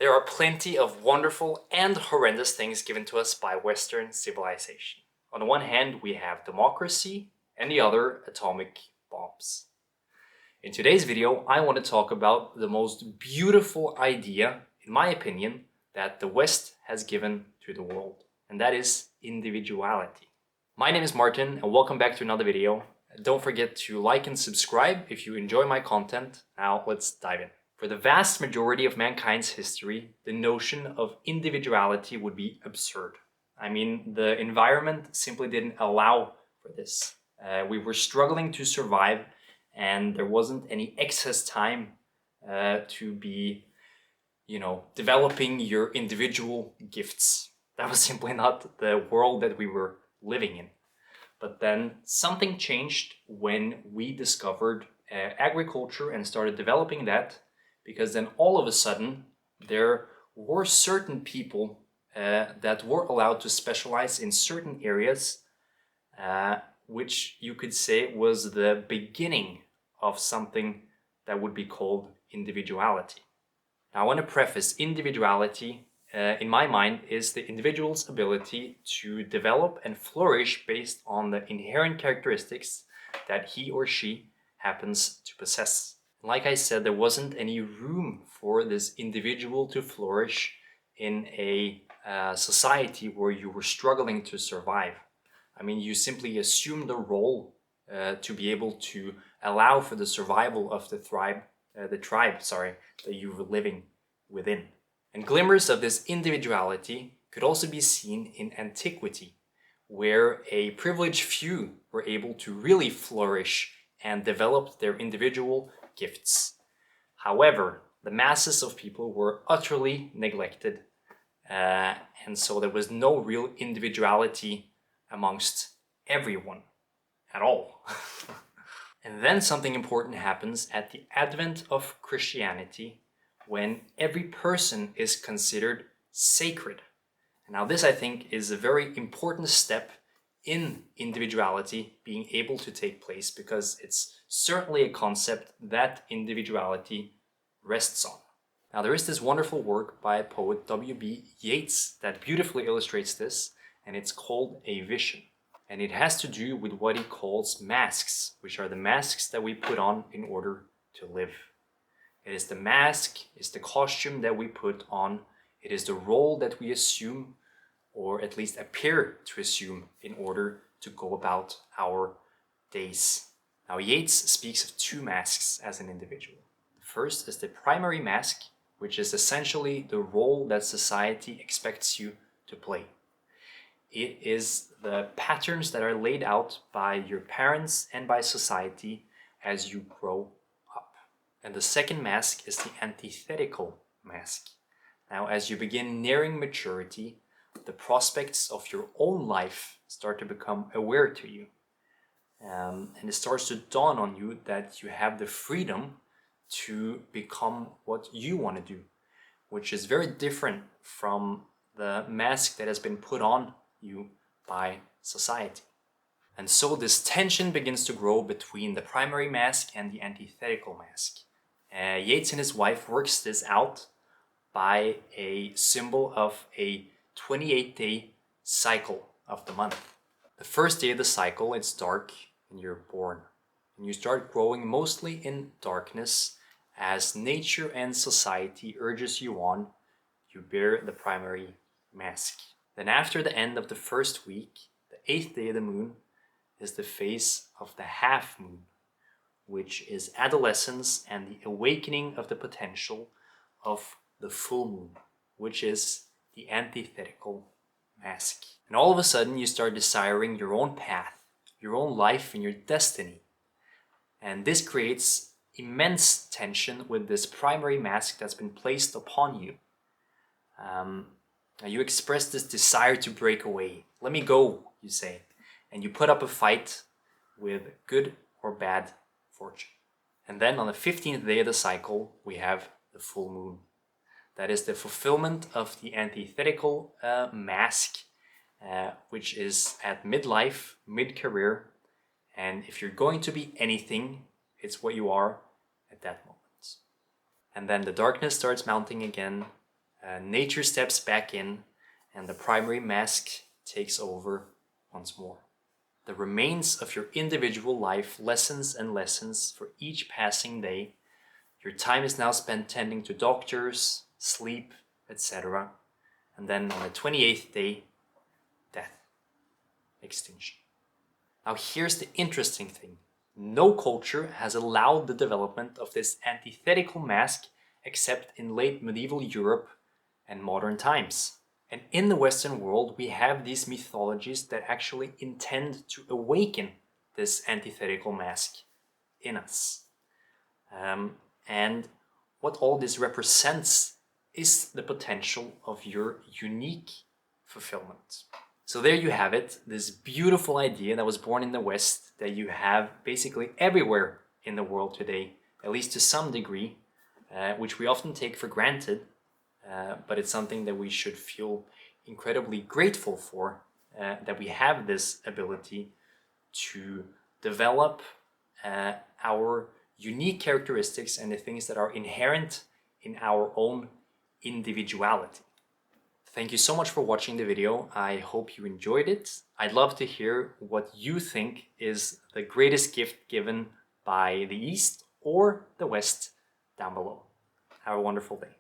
There are plenty of wonderful and horrendous things given to us by Western civilization. On the one hand, we have democracy, and the other, atomic bombs. In today's video, I want to talk about the most beautiful idea, in my opinion, that the West has given to the world, and that is individuality. My name is Martin, and welcome back to another video. Don't forget to like and subscribe if you enjoy my content. Now let's dive in. For the vast majority of mankind's history, the notion of individuality would be absurd. I mean, the environment simply didn't allow for this. We were struggling to survive, and there wasn't any excess time to be, developing your individual gifts. That was simply not the world that we were living in. But then something changed when we discovered agriculture and started developing that, because then all of a sudden there were certain people that were allowed to specialize in certain areas, which you could say was the beginning of something that would be called individuality. Now, I want to preface individuality, in my mind, is the individual's ability to develop and flourish based on the inherent characteristics that he or she happens to possess. Like I said, there wasn't any room for this individual to flourish in a society where you were struggling to survive. I mean, you simply assumed the role to be able to allow for the survival of the tribe that you were living within. And glimmers of this individuality could also be seen in antiquity, where a privileged few were able to really flourish and develop their individual gifts. However, the masses of people were utterly neglected, and so there was no real individuality amongst everyone at all. And then something important happens at the advent of Christianity, when every person is considered sacred. Now this, I think, is a very important step in individuality being able to take place, because it's certainly a concept that individuality rests on. Now there is this wonderful work by poet W.B. Yeats that beautifully illustrates this, and it's called A Vision. And it has to do with what he calls masks, which are the masks that we put on in order to live. It is the mask, it's the costume that we put on, it is the role that we assume, or at least appear to assume, in order to go about our days. Now, Yeats speaks of two masks as an individual. The first is the primary mask, which is essentially the role that society expects you to play. It is the patterns that are laid out by your parents and by society as you grow up. And the second mask is the antithetical mask. Now, as you begin nearing maturity, the prospects of your own life start to become aware to you. And it starts to dawn on you that you have the freedom to become what you want to do, which is very different from the mask that has been put on you by society. And so this tension begins to grow between the primary mask and the antithetical mask. Yeats and his wife works this out by a symbol of a 28-day cycle of the month. The first day of the cycle, it's dark and you're born. And you start growing mostly in darkness as nature and society urges you on. You bear the primary mask. Then after the end of the first week, the 8th day of the moon is the phase of the half moon, which is adolescence and the awakening of the potential of the full moon, which is the antithetical mask. And all of a sudden you start desiring your own path, your own life, and your destiny. And this creates immense tension with this primary mask that's been placed upon you. You express this desire to break away. Let me go, you say. And you put up a fight with good or bad fortune. And then on the 15th day of the cycle, we have the full moon. That is the fulfillment of the antithetical mask, which is at midlife, mid-career. And if you're going to be anything, it's what you are at that moment. And then the darkness starts mounting again, nature steps back in, and the primary mask takes over once more. The remains of your individual life lessens and lessens for each passing day. Your time is now spent tending to doctors, sleep, etc. And then on the 28th day, death, extinction. Now here's the interesting thing. No culture has allowed the development of this antithetical mask except in late medieval Europe and modern times. And in the Western world, we have these mythologies that actually intend to awaken this antithetical mask in us. And what all this represents is the potential of your unique fulfillment. So there you have it, this beautiful idea that was born in the West that you have basically everywhere in the world today, at least to some degree, which we often take for granted, but it's something that we should feel incredibly grateful for, that we have this ability to develop our unique characteristics and the things that are inherent in our own individuality. Thank you so much for watching the video. I hope you enjoyed it. I'd love to hear what you think is the greatest gift given by the East or the West down below. Have a wonderful day.